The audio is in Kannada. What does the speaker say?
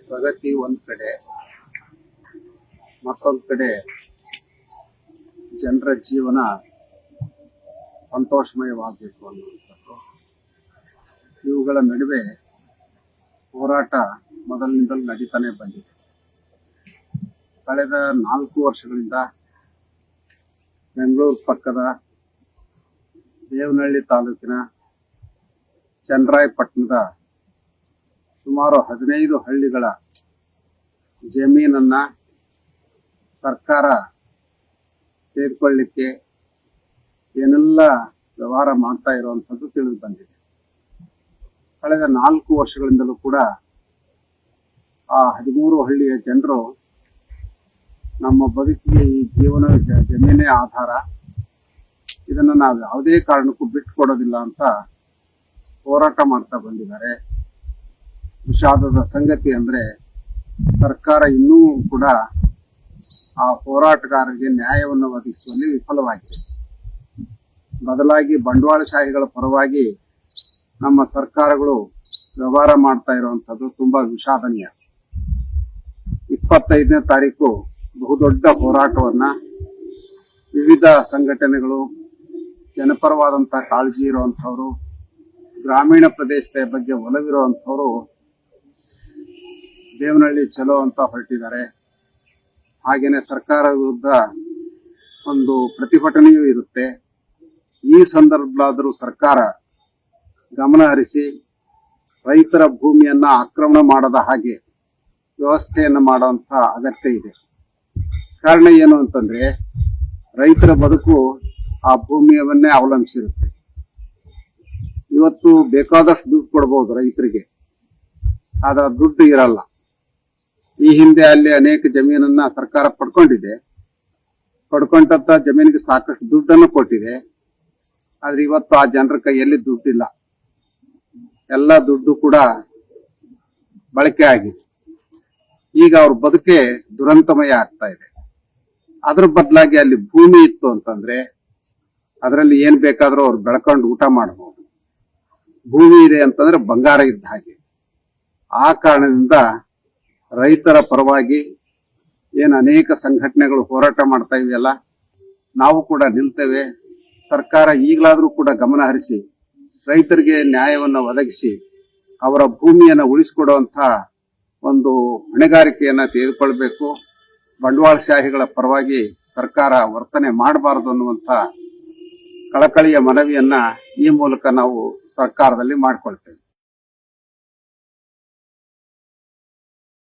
ಪ್ರಗತಿ ಒಂದ್ ಕಡೆ, ಮತ್ತೊಂದ್ ಕಡೆ ಜನರ ಜೀವನ ಸಂತೋಷಮಯವಾಗಬೇಕು ಅನ್ನುವಂಥದ್ದು. ಇವುಗಳ ನಡುವೆ ಹೋರಾಟ ಮೊದಲಿನಿಂದಲೂ ನಡೀತಾನೆ ಬಂದಿದೆ. ಕಳೆದ 4 ವರ್ಷಗಳಿಂದ ಬೆಂಗಳೂರು ಪಕ್ಕದ ದೇವನಹಳ್ಳಿ ತಾಲೂಕಿನ ಚನ್ನರಾಯಪಟ್ಟಣದ ಸುಮಾರು 15 ಹಳ್ಳಿಗಳ ಜಮೀನನ್ನ ಸರ್ಕಾರ ತೆಗೆದುಕೊಳ್ಳಲಿಕ್ಕೆ ಏನೆಲ್ಲ ವ್ಯವಹಾರ ಮಾಡ್ತಾ ಇರುವಂಥದ್ದು ತಿಳಿದು ಬಂದಿದೆ. ಕಳೆದ 4 ವರ್ಷಗಳಿಂದಲೂ ಕೂಡ ಆ 13 ಹಳ್ಳಿಯ ಜನರು ನಮ್ಮ ಬದುಕಿಗೆ ಈ ಜೀವನ ಜಮೀನೇ ಆಧಾರ, ಇದನ್ನು ನಾವು ಯಾವುದೇ ಕಾರಣಕ್ಕೂ ಬಿಟ್ಟುಕೊಡೋದಿಲ್ಲ ಅಂತ ಹೋರಾಟ ಮಾಡ್ತಾ ಬಂದಿದ್ದಾರೆ. ವಿಷಾದದ ಸಂಗತಿ ಅಂದ್ರೆ ಸರ್ಕಾರ ಇನ್ನೂ ಕೂಡ ಆ ಹೋರಾಟಗಾರರಿಗೆ ನ್ಯಾಯವನ್ನು ಒದಗಿಸುವಲ್ಲಿ ವಿಫಲವಾಗಿದೆ. ಬದಲಾಗಿ ಬಂಡವಾಳಶಾಹಿಗಳ ಪರವಾಗಿ ನಮ್ಮ ಸರ್ಕಾರಗಳು ವ್ಯವಹಾರ ಮಾಡ್ತಾ ಇರುವಂತದ್ದು ತುಂಬಾ ವಿಷಾದನೀಯ. 25ನೇ ತಾರೀಕು ಬಹುದೊಡ್ಡ ಹೋರಾಟವನ್ನ ವಿವಿಧ ಸಂಘಟನೆಗಳು, ಜನಪರವಾದಂತಹ ಕಾಳಜಿ ಇರುವಂತಹವರು, ಗ್ರಾಮೀಣ ಪ್ರದೇಶದ ಬಗ್ಗೆ ಒಲವಿರುವಂತಹವರು ದೇವನಹಳ್ಳಿ ಚಲೋ ಅಂತ ಹೊರಟಿದ್ದಾರೆ. ಹಾಗೇನೆ ಸರ್ಕಾರದ ವಿರುದ್ಧ ಒಂದು ಪ್ರತಿಭಟನೆಯೂ ಇರುತ್ತೆ. ಈ ಸಂದರ್ಭದಲ್ಲಾದರೂ ಸರ್ಕಾರ ಗಮನ ಹರಿಸಿ ರೈತರ ಭೂಮಿಯನ್ನ ಆಕ್ರಮಣ ಮಾಡದ ಹಾಗೆ ವ್ಯವಸ್ಥೆಯನ್ನ ಮಾಡುವಂತ ಅಗತ್ಯ ಇದೆ. ಕಾರಣ ಏನು ಅಂತಂದ್ರೆ ರೈತರ ಬದುಕು ಆ ಭೂಮಿಯವನ್ನೇ ಅವಲಂಬಿಸಿರುತ್ತೆ. ಇವತ್ತು ಬೇಕಾದಷ್ಟು ದುಡ್ಡು ಕೊಡಬಹುದು ರೈತರಿಗೆ, ಆದ್ರೆ ದುಡ್ಡು ಇರಲ್ಲ. ಈ ಹಿಂದೆ ಅಲ್ಲಿ ಅನೇಕ ಜಮೀನನ್ನ ಸರ್ಕಾರ ಪಡ್ಕೊಂಡಿದೆ, ಪಡ್ಕೊಂಡಂತ ಜಮೀನಿಗೆ ಸಾಕಷ್ಟು ದುಡ್ಡನ್ನು ಕೊಟ್ಟಿದೆ. ಆದ್ರೆ ಇವತ್ತು ಆ ಜನರ ಕೈಯಲ್ಲಿ ದುಡ್ಡಿಲ್ಲ, ಎಲ್ಲ ದುಡ್ಡು ಕೂಡ ಬಳಕೆ ಆಗಿದೆ. ಈಗ ಅವ್ರ ಬದುಕೆ ದುರಂತಮಯ ಆಗ್ತಾ ಇದೆ. ಅದ್ರ ಬದಲಾಗಿ ಅಲ್ಲಿ ಭೂಮಿ ಇತ್ತು ಅಂತಂದ್ರೆ ಅದರಲ್ಲಿ ಏನ್ ಬೇಕಾದ್ರೂ ಅವ್ರು ಬೆಳ್ಕೊಂಡು ಊಟ ಮಾಡಬಹುದು. ಭೂಮಿ ಇದೆ ಅಂತಂದ್ರೆ ಬಂಗಾರ ಇದ್ದ ಹಾಗೆ. ಆ ಕಾರಣದಿಂದ ರೈತರ ಪರವಾಗಿ ಏನ್ ಅನೇಕ ಸಂಘಟನೆಗಳು ಹೋರಾಟ ಮಾಡ್ತಾ ಇವೆಯಲ್ಲ, ನಾವು ಕೂಡ ನಿಲ್ತೇವೆ. ಸರ್ಕಾರ ಈಗಲಾದ್ರೂ ಕೂಡ ಗಮನ ಹರಿಸಿ ರೈತರಿಗೆ ನ್ಯಾಯವನ್ನು ಒದಗಿಸಿ ಅವರ ಭೂಮಿಯನ್ನು ಉಳಿಸಿಕೊಡುವಂತ ಒಂದು ಹೊಣೆಗಾರಿಕೆಯನ್ನ ತೆಗೆದುಕೊಳ್ಬೇಕು. ಬಂಡವಾಳಶಾಹಿಗಳ ಪರವಾಗಿ ಸರ್ಕಾರ ವರ್ತನೆ ಮಾಡಬಾರದು ಅನ್ನುವಂತ ಕಳಕಳಿಯ ಮನವಿಯನ್ನ ಈ ಮೂಲಕ ನಾವು ಸರ್ಕಾರದಲ್ಲಿ ಮಾಡಿಕೊಳ್ತೇವೆ.